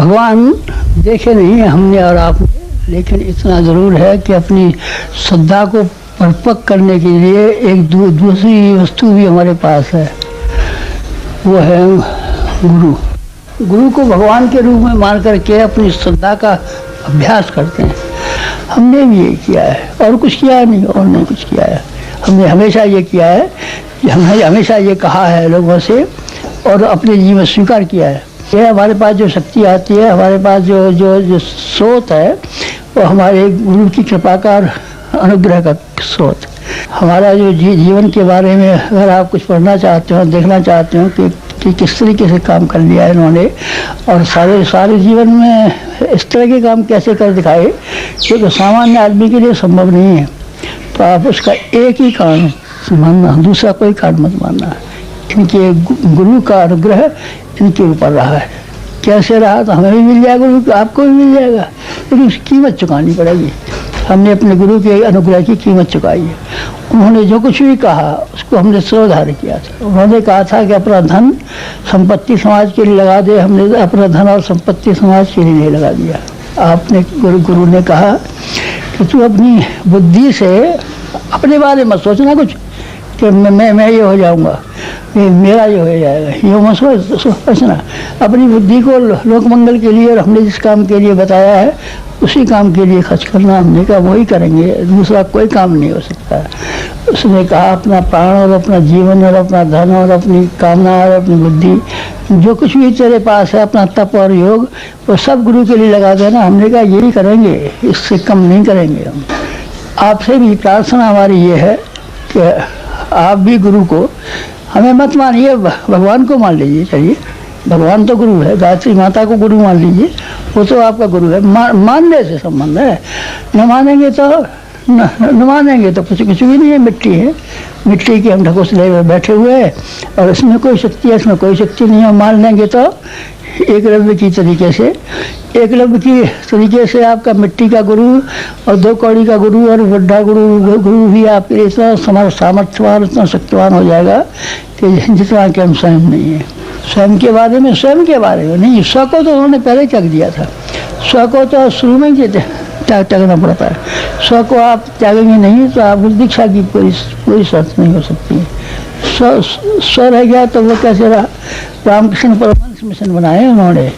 भगवान देखे नहीं है हमने और आपने, लेकिन इतना ज़रूर है कि अपनी श्रद्धा को परिपक्व करने के लिए एक दूसरी वस्तु भी हमारे पास है, वो है गुरु। गुरु को भगवान के रूप में मान करके अपनी श्रद्धा का अभ्यास करते हैं। हमने भी ये किया है, और कुछ किया नहीं, और नहीं कुछ किया है। हमने हमेशा ये किया है कि हमने हमेशा ये कहा है लोगों से, और अपने जीवन में स्वीकार किया है। ये हमारे पास जो शक्ति आती है, हमारे पास जो जो जो स्रोत है, वो हमारे गुरु की कृपा का और अनुग्रह का स्रोत। हमारा जो जीवन के बारे में अगर आप कुछ पढ़ना चाहते हो, देखना चाहते हो कि किस तरीके से काम कर लिया है इन्होंने, और सारे जीवन में इस तरह के काम कैसे कर दिखाए जो तो सामान्य आदमी के लिए संभव नहीं है। तो आप उसका एक ही कारण मानना, दूसरा कोई कारण मत मानना। इनके गुरु का अनुग्रह इनके ऊपर रहा है। कैसे रहा तो हमें भी मिल जाएगा, गुरु आपको भी मिल जाएगा, लेकिन उसकी कीमत चुकानी पड़ेगी। हमने अपने गुरु के अनुग्रह की कीमत चुकाई है। उन्होंने जो कुछ भी कहा उसको हमने श्रद्धार किया था। उन्होंने कहा था कि अपना धन संपत्ति समाज के लिए लगा दे, हमने अपना धन और संपत्ति समाज के लिए नहीं लगा दिया। आपने गुरु ने कहा कि तू अपनी बुद्धि से अपने बारे में सोचना कुछ कि मैं ये हो जाऊंगा, मेरा ये हो जाएगा, ये मत सोचना। अपनी बुद्धि को लोक मंगल के लिए और हमने जिस काम के लिए बताया है उसी काम के लिए खर्च करना। हमने कहा वही करेंगे, दूसरा कोई काम नहीं हो सकता। उसने कहा अपना प्राण और अपना जीवन और अपना धन और अपनी कामना और अपनी बुद्धि जो कुछ भी तेरे पास है, अपना तप और योग, वो सब गुरु के लिए लगा देना। हमने कहा यही करेंगे, इससे कम नहीं करेंगे हम। आपसे भी प्रार्थना हमारी ये है कि आप भी गुरु को, हमें मत मानिए, भगवान को मान लीजिए। चलिए, भगवान तो गुरु है, गायत्री माता को गुरु मान लीजिए, वो तो आपका गुरु है। मानने से संबंध है, न मानेंगे तो न मानेंगे तो कुछ भी नहीं है। मिट्टी है, मिट्टी के हम ढकोसले में बैठे हुए हैं, और इसमें कोई शक्ति है, इसमें कोई शक्ति नहीं है। मान लेंगे तो एकलव्य की तरीके से, एकलव्य की तरीके से आपका मिट्टी का गुरु और दो कौड़ी का गुरु और बड्ढा गुरु भी आपके लिए इतना सामर्थ्यवान, इतना शक्तिवान हो जाएगा कि जितना कि हम स्वयं नहीं है। स्वयं के बारे में नहीं, स्व को तो उन्होंने पहले त्याग दिया था। स्व को तो शुरू में ही त्यागना पड़ता है। स्व को आप त्यागेंगे नहीं तो आप दीक्षा की पूरी शर्त नहीं हो सकती। स्व रह गया तो वो कैसे रहा। रामकृष्ण परमहंस मिशन बनाए उन्होंने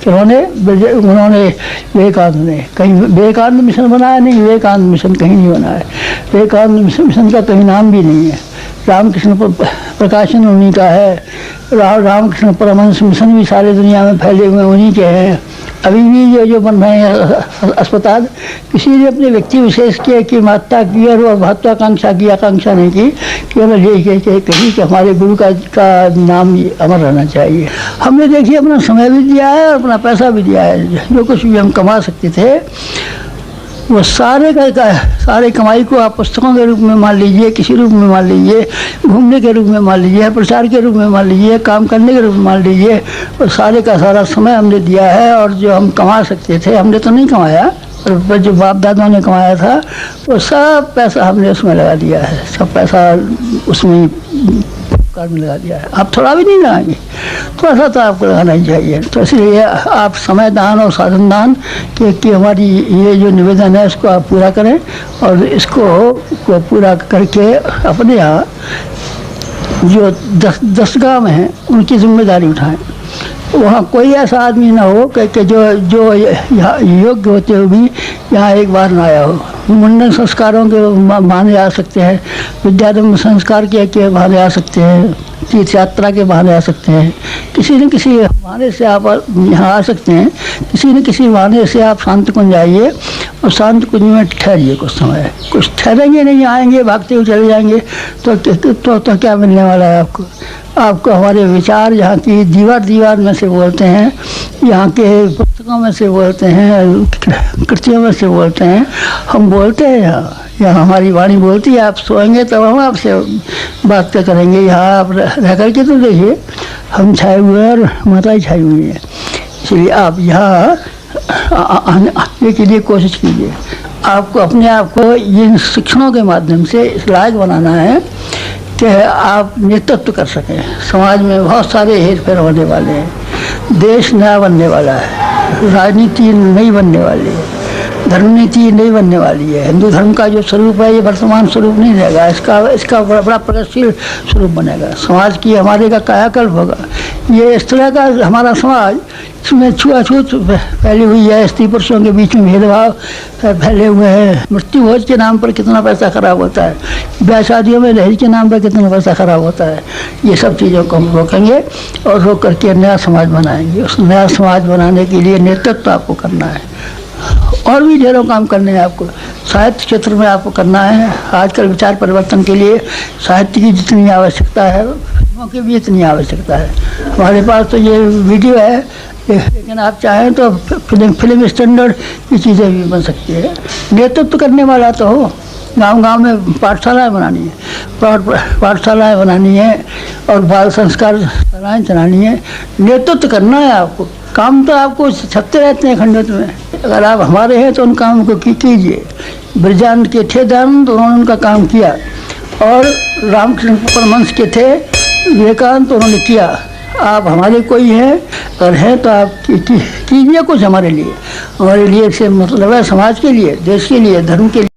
विवेकानंद ने कहीं विवेकानंद मिशन बनाया नहीं, विवेकानंद मिशन कहीं नहीं बनाया। विवेकानंद मिशन का कहीं नाम भी नहीं है। रामकृष्ण प्रकाशन उन्हीं का है। रामकृष्ण परमहंस मिशन भी सारे दुनिया में फैले हुए उन्हीं के हैं। अभी भी जो बन रहे हैं अस्पताल, किसी ने अपने व्यक्ति विशेष की महत्ता की और महत्वाकांक्षा की आकांक्षा नहीं की कि हमें ये कहीं कि हमारे गुरु का नाम अमर रहना चाहिए। हमने देखिए अपना समय भी दिया है और अपना पैसा भी दिया है। जो कुछ भी हम कमा सकते थे वो सारे कमाई को आप पुस्तकों के रूप में मान लीजिए, किसी रूप में मान लीजिए, घूमने के रूप में मान लीजिए, प्रचार के रूप में मान लीजिए, काम करने के रूप में मान लीजिए, और सारे का सारा समय हमने दिया है। और जो हम कमा सकते थे हमने तो नहीं कमाया, और जो बाप दादाओं ने कमाया था वो सब पैसा हमने उसमें लगा दिया है। सब पैसा उसमें कार में लगा दिया है। आप थोड़ा भी नहीं लगाएंगे, थोड़ा सा तो आपको लगाना ही चाहिए। तो इसलिए आप समय दान और साधन दान कि हमारी ये जो निवेदन है इसको आप पूरा करें, और इसको पूरा करके अपने यहाँ जो 10 गाँव हैं उनकी जिम्मेदारी उठाएं। वहाँ कोई ऐसा आदमी ना हो कि जो यहाँ योग्य होते हुए भी यहाँ एक बार ना आया हो। मुंडन संस्कारों के बहाने आ सकते हैं, विद्यारंभ संस्कार के बहाने आ सकते हैं, तीर्थ यात्रा के बहाने आ सकते हैं, किसी न किसी बहाने से आप यहाँ आ सकते हैं। किसी न किसी बहाने से आप शांत कुंज आइए और शांत कुंज में ठहरिए कुछ समय। कुछ ठहरेंगे नहीं, आएंगे भागते हुए चले जाएंगे तो क्या मिलने वाला है आपको हमारे विचार यहाँ की दीवार में से बोलते हैं, यहाँ के पुस्तकों में से बोलते हैं, कृतियों में से बोलते हैं। हम बोलते हैं यहाँ हमारी वाणी बोलती है। आप सोएंगे तब हम आपसे बात करेंगे। यहाँ आप रह करके तो देखिए, हम छाए हुए हैं और माताएं छाई हुई हैं। इसलिए आप यहाँ आने के लिए कोशिश कीजिए। आपको अपने आप को इन शिक्षणों के माध्यम से इस लायक बनाना है कि आप नेतृत्व कर सकें। समाज में बहुत सारे हेर फेर होने वाले हैं, देश नया बनने वाला है, राजनीति नहीं बनने वाली है, धर्म नीति नहीं बनने वाली है। हिंदू धर्म का जो स्वरूप है ये वर्तमान स्वरूप नहीं रहेगा, इसका बड़ा प्रगतिशील स्वरूप बनेगा। समाज की हमारे का कायाकल्प होगा। ये इस तरह का हमारा समाज, इसमें छुआछूत फैली हुई है, स्त्री पुरुषों के बीच में भेदभाव फैले हुए हैं। मृत्यु भोज के नाम पर कितना पैसा खराब होता है, ब्याह शादियों में दहेज के नाम पर कितना पैसा खराब होता है। ये सब चीज़ों को हम रोकेंगे और रोक करके नया समाज बनाएंगे। उस नया समाज बनाने के लिए नेतृत्व आपको करना है और भी ढेरों काम करने हैं आपको। साहित्य क्षेत्र में आपको करना है। आजकल विचार परिवर्तन के लिए साहित्य की जितनी आवश्यकता है, फिल्मों की भी इतनी आवश्यकता है। हमारे पास तो ये वीडियो है, लेकिन आप चाहें तो फिल्म स्टैंडर्ड की चीज़ें भी बन सकती है। नेतृत्व करने वाला तो हो। गांव-गांव में पाठशालाएँ बनानी है, पाठशालाएँ बनानी है और बाल संस्कार शालाएँ चलानी है। नेतृत्व करना है आपको। काम तो आपको छपते रहते हैं खंडों में, अगर आप हमारे हैं तो उन कामों को कीजिए। ब्रजानंद के थे दयानंद, उन्होंने उनका काम किया, और रामकृष्ण परमहंस के थे विवेकानंद, उन्होंने किया। आप हमारे कोई हैं, अगर हैं तो आप कीजिए कुछ हमारे लिए। हमारे लिए से मतलब है समाज के लिए, देश के लिए, धर्म के लिए।